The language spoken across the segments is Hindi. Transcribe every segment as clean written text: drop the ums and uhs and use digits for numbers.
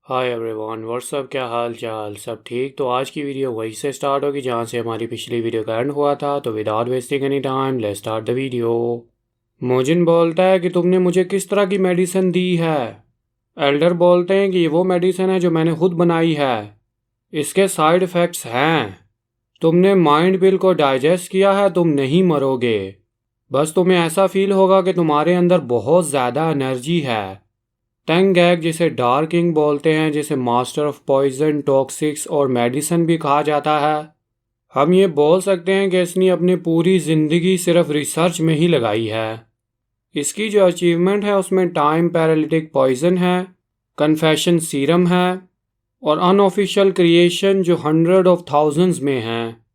हाय एवरीवन, व्हाट्सअप, क्या हाल चाल? सब ठीक? तो आज की वीडियो वहीं से स्टार्ट होगी जहाँ से हमारी पिछली वीडियो का एंड हुआ था। तो without wasting any time let's start the video. मोजिन बोलता है कि तुमने मुझे किस तरह की मेडिसिन दी है? एल्डर बोलते हैं कि ये वो मेडिसिन है जो मैंने खुद बनाई है। इसके साइड इफ़ेक्ट्स हैं। तुमने माइंड पिल को डाइजेस्ट किया है, तुम नहीं मरोगे। बस तुम्हें ऐसा फील होगा कि तुम्हारे अंदर बहुत ज़्यादा एनर्जी है। टेंगैग, जिसे डार्क किंग बोलते हैं, जिसे मास्टर ऑफ पॉइजन, टॉक्सिक्स और मेडिसिन भी कहा जाता है, हम ये बोल सकते हैं कि इसने अपनी पूरी ज़िंदगी सिर्फ रिसर्च में ही लगाई है। इसकी जो अचीवमेंट है उसमें टाइम पैरालिटिक पॉइजन है, कन्फेशन सीरम है और अनऑफिशियल क्रिएशन जो 100 of thousands में हैं।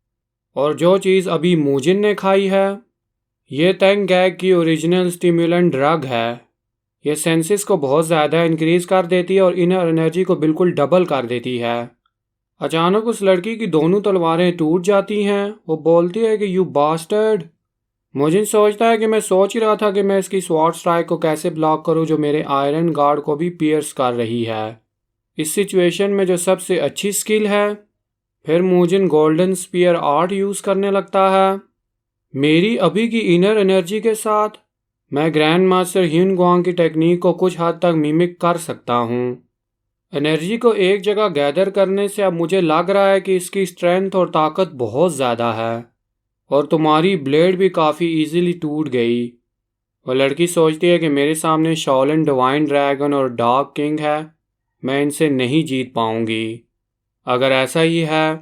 और जो चीज़ अभी मोजिन ने खाई है, ये टेंगैग की ओरिजिनल स्टिमुलेंट ड्रग है। ये सेंसेस को बहुत ज़्यादा इंक्रीज़ कर देती है और इनर एनर्जी को बिल्कुल डबल कर देती है। अचानक उस लड़की की दोनों तलवारें टूट जाती हैं। वो बोलती है कि यू बास्टर्ड। मुझे सोचता है कि मैं सोच ही रहा था कि मैं इसकी स्वॉर्ड स्ट्राइक को कैसे ब्लॉक करूं जो मेरे आयरन गार्ड को भी पियर्स कर रही है। इस सिचुएशन में जो सबसे अच्छी स्किल है। फिर मुजिन गोल्डन स्पीयर आर्ट यूज़ करने लगता है। मेरी अभी की इनर एनर्जी के साथ मैं ग्रैंड मास्टर ह्यून गुआंग की टेक्निक को कुछ हद तक मिमिक कर सकता हूँ। एनर्जी को एक जगह गैदर करने से अब मुझे लग रहा है कि इसकी स्ट्रेंथ और ताकत बहुत ज़्यादा है और तुम्हारी ब्लेड भी काफ़ी इजीली टूट गई। वो लड़की सोचती है कि मेरे सामने शॉलन डिवाइन ड्रैगन और डार्क किंग है, मैं इनसे नहीं जीत पाऊंगी। अगर ऐसा ही है।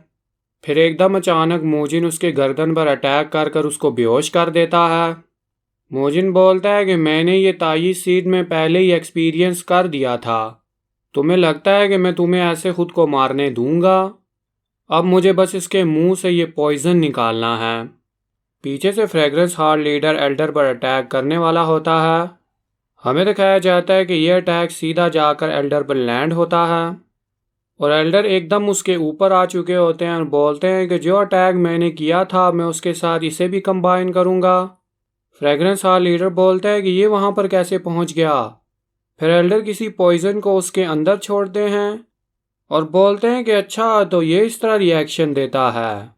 फिर एकदम अचानक मोजिन उसके गर्दन पर अटैक कर कर उसको बेहोश कर देता है। मोजिन बोलता है कि मैंने ये तायी सीट में पहले ही एक्सपीरियंस कर दिया था। तुम्हें लगता है कि मैं तुम्हें ऐसे खुद को मारने दूंगा? अब मुझे बस इसके मुंह से ये पॉइजन निकालना है। पीछे से फ्रेग्रेंस हार्ट लीडर एल्डर पर अटैक करने वाला होता है। हमें दिखाया जाता है कि यह अटैक सीधा जाकर एल्डर पर लैंड होता है और एल्डर एकदम उसके ऊपर आ चुके होते हैं और बोलते हैं कि जो अटैक मैंने किया था मैं उसके साथ इसे भी कंबाइन करूंगा। फ्रेग्रेंस हार्ट लीडर बोलता है कि ये वहां पर कैसे पहुंच गया। फिर एल्डर किसी पॉइजन को उसके अंदर छोड़ते हैं और बोलते हैं कि अच्छा, तो ये इस तरह रिएक्शन देता है।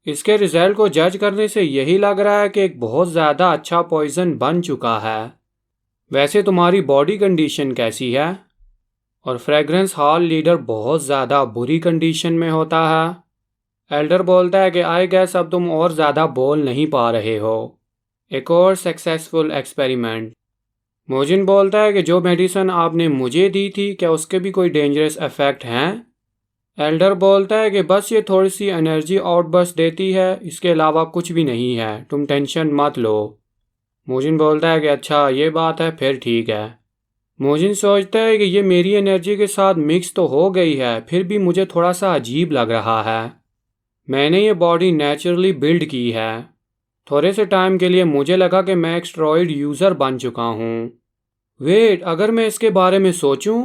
इसके रिजल्ट को जज करने से यही लग रहा है कि एक बहुत ज़्यादा अच्छा पॉइजन बन चुका है। वैसे तुम्हारी बॉडी कंडीशन कैसी है? और फ्रेग्रेंस हॉल लीडर बहुत ज़्यादा बुरी कंडीशन में होता है। एल्डर बोलता है कि आई गैस अब तुम और ज़्यादा बोल नहीं पा रहे हो। एक और सक्सेसफुल एक्सपेरिमेंट। मोजिन बोलता है कि जो मेडिसिन आपने मुझे दी थी, क्या उसके भी कोई डेंजरस इफेक्ट हैं? एल्डर बोलता है कि बस ये थोड़ी सी एनर्जी आउटबर्स्ट देती है, इसके अलावा कुछ भी नहीं है, तुम टेंशन मत लो। मोजिन बोलता है कि अच्छा ये बात है, फिर ठीक है। मोजिन सोचता है कि ये मेरी एनर्जी के साथ मिक्स तो हो गई है, फिर भी मुझे थोड़ा सा अजीब लग रहा है। मैंने ये बॉडी नेचुरली बिल्ड की है। थोड़े से टाइम के लिए मुझे लगा कि मैं एक स्टेरॉइड यूज़र बन चुका हूँ। वेट, अगर मैं इसके बारे में सोचूं,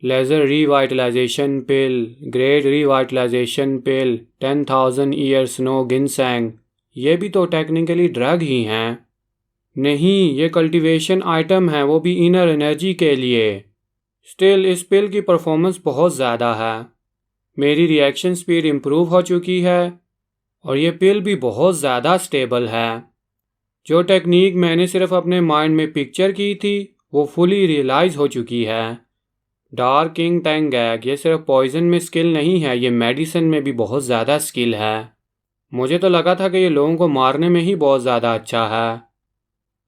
लेज़र रिवाइटलाइजेशन पिल, ग्रेट रिवाइटलाइजेशन पिल, 10,000 ईयर स्नो गिनसेंग, ये भी तो टेक्निकली ड्रग ही हैं। नहीं, ये कल्टीवेशन आइटम है, वो भी इनर एनर्जी के लिए। स्टिल इस पिल की परफॉर्मेंस बहुत ज़्यादा है। मेरी रिएक्शन स्पीड इम्प्रूव हो चुकी है और ये पिल भी बहुत ज़्यादा स्टेबल है। जो टेक्निक मैंने सिर्फ अपने माइंड में पिक्चर की थी वो फुली रियलाइज़ हो चुकी है। डार्क किंग टेंगैग, ये सिर्फ पॉइजन में स्किल नहीं है, ये मेडिसिन में भी बहुत ज़्यादा स्किल है। मुझे तो लगा था कि ये लोगों को मारने में ही बहुत ज़्यादा अच्छा है।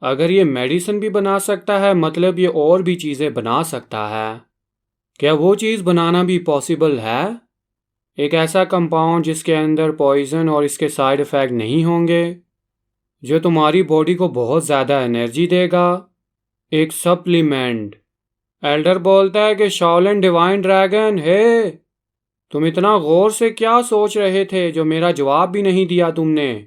अगर ये मेडिसिन भी बना सकता है, मतलब ये और भी चीज़ें बना सकता है। क्या वो चीज़ बनाना भी पॉसिबल है? एक ऐसा कंपाउंड जिसके अंदर पॉइजन और इसके साइड इफ़ेक्ट नहीं होंगे, जो तुम्हारी बॉडी को बहुत ज़्यादा एनर्जी देगा। एक सप्लीमेंट। एल्डर बोलता है कि शॉलन डिवाइन ड्रैगन, हे, तुम इतना गौर से क्या सोच रहे थे जो मेरा जवाब भी नहीं दिया तुमने?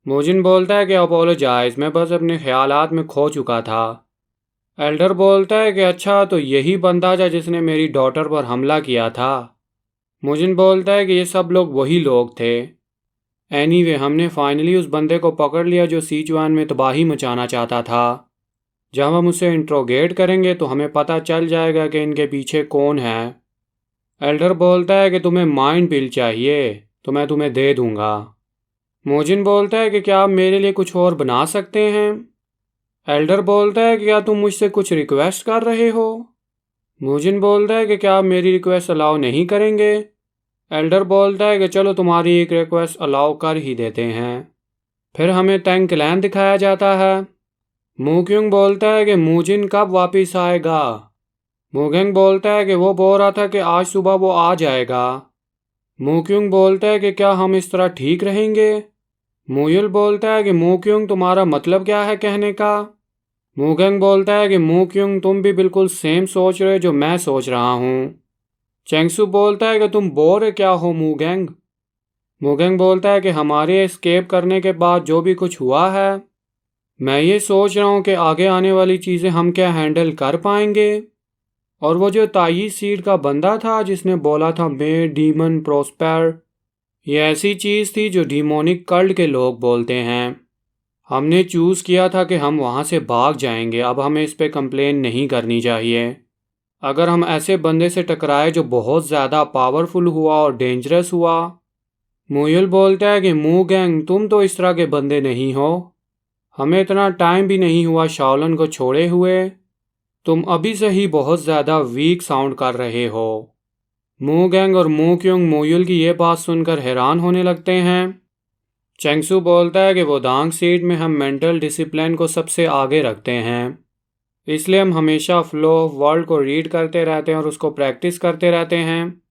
मोजिन बोलता है कि अपोलोजाइज, मैं बस अपने ख्यालात में खो चुका था। एल्डर बोलता है कि अच्छा, तो यही बंदा था जिसने मेरी डॉटर पर हमला किया था। मोजिन बोलता है कि ये सब लोग वही लोग थे। एनीवे, हमने फाइनली उस बंदे को पकड़ लिया जो सीचुआन में तबाही मचाना चाहता था। जब हम उसे इंट्रोगेट करेंगे तो हमें पता चल जाएगा कि इनके पीछे कौन है। एल्डर बोलता है कि तुम्हें माइंड पिल चाहिए तो मैं तुम्हें दे दूंगा। मोजिन बोलता है कि क्या आप मेरे लिए कुछ और बना सकते हैं। एल्डर बोलता है कि क्या तुम मुझसे कुछ रिक्वेस्ट कर रहे हो। मोजिन बोलता है कि क्या आप मेरी रिक्वेस्ट अलाउ नहीं करेंगे। एल्डर बोलता है कि चलो तुम्हारी एक रिक्वेस्ट अलाउ कर ही देते हैं। फिर हमें तंग क्लैन दिखाया जाता है। मूक्युंग बोलता है कि मूजिन कब वापस आएगा। मूगेंग बोलता है कि वो बोल रहा था कि आज सुबह वो आ जाएगा। मूक्युंग बोलता है कि क्या हम इस तरह ठीक रहेंगे। मूयुल बोलता है कि मूक्युंग तुम्हारा मतलब क्या है कहने का। मूगेंग बोलता है कि मूक्युंग तुम भी बिल्कुल सेम सोच रहे हो जो मैं सोच रहा हूँ। चेंगसू बोलता है कि तुम बोर क्या हो मूगेंग। मूगेंग बोलता है कि हमारे एस्केप करने के बाद जो भी कुछ हुआ है, मैं ये सोच रहा हूँ कि आगे आने वाली चीज़ें हम क्या हैंडल कर पाएंगे। और वो जो ताई सीड का बंदा था जिसने बोला था मे डीमन प्रोस्पर, ये ऐसी चीज़ थी जो डीमोनिक कल्ट के लोग बोलते हैं। हमने चूज़ किया था कि हम वहाँ से भाग जाएंगे। अब हमें इस पे कंप्लेन नहीं करनी चाहिए। अगर हम ऐसे बंदे से टकराए जो बहुत ज़्यादा पावरफुल हुआ और डेंजरस हुआ। मुयुल बोलता है कि मू गैंग तुम तो इस तरह के बंदे नहीं हो। हमें इतना टाइम भी नहीं हुआ शाओलन को छोड़े हुए। तुम अभी से ही बहुत ज़्यादा वीक साउंड कर रहे हो। मू गैंग और मू क्योंग मुयुल की ये बात सुनकर हैरान होने लगते हैं। चेंगसू बोलता है कि वो दांग सीट में हम मेंटल डिसिप्लिन को सबसे आगे रखते हैं, इसलिए हम हमेशा फ्लो ऑफ वर्ल्ड को रीड करते रहते हैं और उसको प्रैक्टिस करते रहते हैं।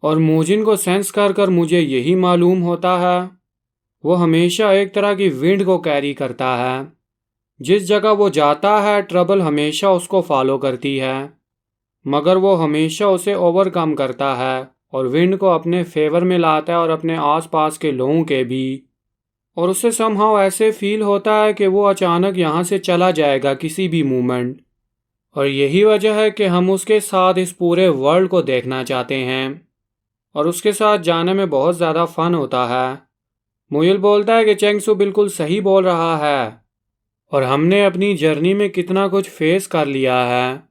और मूजिन को सेंस कर कर मुझे यही मालूम होता है, वो हमेशा एक तरह की विंड को कैरी करता है। जिस जगह वो जाता है ट्रबल हमेशा उसको फॉलो करती है, मगर वो हमेशा उसे ओवरकम करता है और विंड को अपने फेवर में लाता है और अपने आसपास के लोगों के भी। और उसे समहाउ ऐसे फील होता है कि वो अचानक यहाँ से चला जाएगा किसी भी मोमेंट। और यही वजह है कि हम उसके साथ इस पूरे वर्ल्ड को देखना चाहते हैं और उसके साथ जाने में बहुत ज़्यादा फन होता है। मुयुल बोलता है कि चेंगसू बिल्कुल सही बोल रहा है और हमने अपनी जर्नी में कितना कुछ फेस कर लिया है।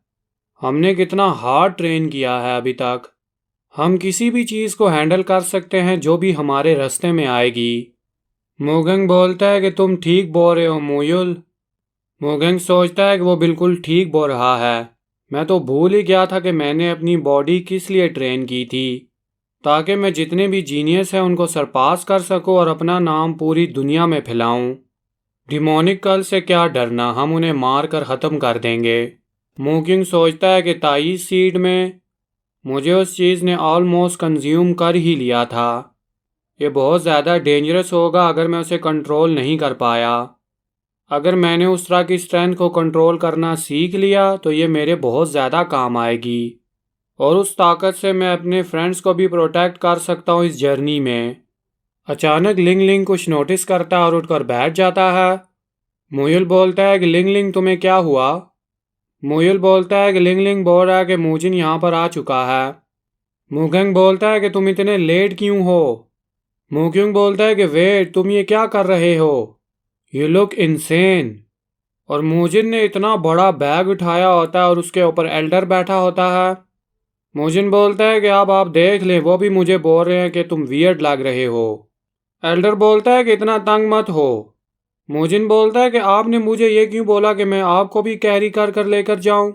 हमने कितना हार्ड ट्रेन किया है अभी तक। हम किसी भी चीज़ को हैंडल कर सकते हैं जो भी हमारे रास्ते में आएगी। मोगेंग बोलता है कि तुम ठीक बोल रहे हो मुयुल। मोगेंग सोचता है कि वो बिल्कुल ठीक बोल रहा है। मैं तो भूल ही गया था कि मैंने अपनी बॉडी किस लिए ट्रेन की थी, ताकि मैं जितने भी जीनियस हैं उनको सरपास कर सकूं और अपना नाम पूरी दुनिया में फैलाऊं। डिमोनिक कल से क्या डरना, हम उन्हें मार कर ख़त्म कर देंगे। मूकिंग सोचता है कि ताई सीड में मुझे उस चीज़ ने ऑलमोस्ट कंज्यूम कर ही लिया था। ये बहुत ज़्यादा डेंजरस होगा अगर मैं उसे कंट्रोल नहीं कर पाया। अगर मैंने उस तरह की स्ट्रेंथ को कंट्रोल करना सीख लिया तो ये मेरे बहुत ज़्यादा काम आएगी और उस ताकत से मैं अपने फ्रेंड्स को भी प्रोटेक्ट कर सकता हूँ इस जर्नी में। अचानक लिंग लिंग कुछ नोटिस करता है और उठकर बैठ जाता है। मुयुल बोलता है कि लिंग लिंग तुम्हें क्या हुआ। मुयुल बोलता है कि लिंग लिंग बोल रहा है कि मूजिन यहाँ पर आ चुका है। मुगेंग बोलता है कि तुम इतने लेट क्यों हो। मुक्युंग बोलता है कि वेट, तुम ये क्या कर रहे हो, यू लुक इनसेन। और मूजिन ने इतना बड़ा बैग उठाया होता है और उसके ऊपर एल्डर बैठा होता है। मूजिन बोलता है कि अब आप देख लें, वो भी मुझे बोल रहे हैं कि तुम वियर्ड लग रहे हो। एल्डर बोलता है कि इतना तंग मत हो। मूजिन बोलता है कि आपने मुझे ये क्यों बोला कि मैं आपको भी कैरी कर कर लेकर जाऊं।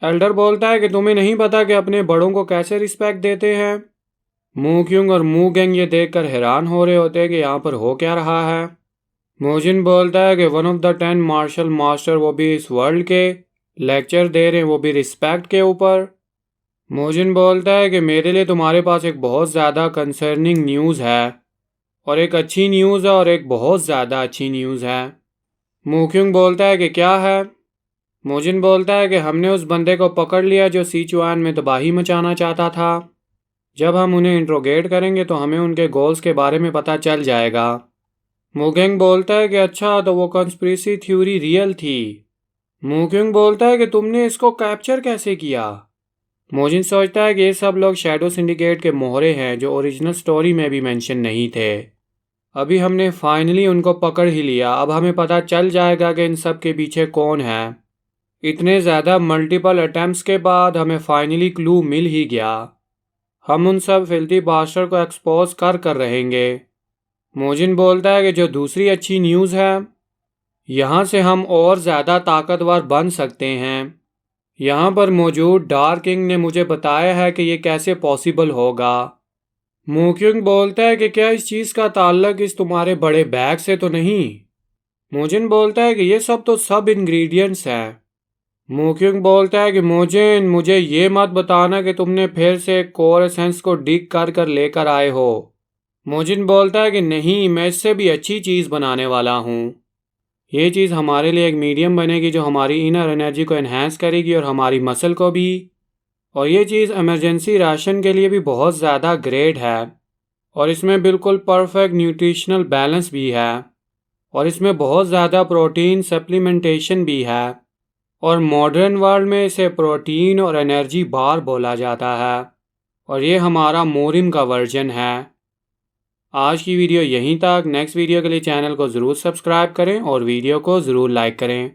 एल्डर बोलता है कि तुम्हें नहीं पता कि अपने बड़ों को कैसे रिस्पेक्ट देते हैं। मूक्युंग और मूगेंग ये देखकर हैरान हो रहे होते हैं कि यहाँ पर हो क्या रहा है। मूजिन बोलता है कि one of the 10 martial master, वो भी इस वर्ल्ड के, लेक्चर दे रहे हैं, वो भी रिस्पेक्ट के ऊपर। मूजिन बोलता है कि मेरे लिए तुम्हारे पास एक बहुत ज़्यादा कंसर्निंग न्यूज़ है, और एक अच्छी न्यूज़ है और एक बहुत ज़्यादा अच्छी न्यूज़ है। मूक्युंग बोलता है कि क्या है। मूजिन बोलता है कि हमने उस बंदे को पकड़ लिया जो सिचुआन में तबाही मचाना चाहता था। जब हम उन्हें इंट्रोगेट करेंगे तो हमें उनके गोल्स के बारे में पता चल जाएगा। मूगेंग बोलता है कि अच्छा, तो वो कंस्पिरेसी थ्योरी रियल थी। मूक्युंग बोलता है कि तुमने इसको कैप्चर कैसे किया। मोजिन सोचता है कि ये सब लोग शैडो सिंडिकेट के मोहरे हैं जो ओरिजिनल स्टोरी में भी मेंशन नहीं थे। अभी हमने फाइनली उनको पकड़ ही लिया। अब हमें पता चल जाएगा कि इन सब के पीछे कौन है। इतने ज़्यादा मल्टीपल अटेम्प्ट्स के बाद हमें फाइनली क्लू मिल ही गया। हम उन सब फिल्थी बास्टर को एक्सपोज कर रहेंगे। मोजिन बोलता है कि जो दूसरी अच्छी न्यूज़ है, यहाँ से हम और ज़्यादा ताकतवर बन सकते हैं। यहाँ पर मौजूद डार्क किंग ने मुझे बताया है कि ये कैसे पॉसिबल होगा। मोक्युंग बोलता है कि क्या इस चीज़ का ताल्लुक इस तुम्हारे बड़े बैग से तो नहीं। मोजिन बोलता है कि ये सब तो सब इंग्रेडिएंट्स हैं। मोक्युंग बोलता है कि मोजिन, मुझे ये मत बताना कि तुमने फिर से कोर एसेंस को डिग कर लेकर आए हो। मोजिन बोलता है कि नहीं, मैं इससे भी अच्छी चीज़ बनाने वाला हूँ। ये चीज़ हमारे लिए एक मीडियम बनेगी जो हमारी इनर एनर्जी को एनहेंस करेगी और हमारी मसल को भी। और ये चीज़ इमरजेंसी राशन के लिए भी बहुत ज़्यादा ग्रेट है। और इसमें बिल्कुल परफेक्ट न्यूट्रिशनल बैलेंस भी है। और इसमें बहुत ज़्यादा प्रोटीन सप्लीमेंटेशन भी है। और मॉडर्न वर्ल्ड में इसे प्रोटीन और एनर्जी बार बोला जाता है। और ये हमारा मोरिम का वर्जन है। आज की वीडियो यहीं तक। नेक्स्ट वीडियो के लिए चैनल को ज़रूर सब्सक्राइब करें और वीडियो को ज़रूर लाइक करें।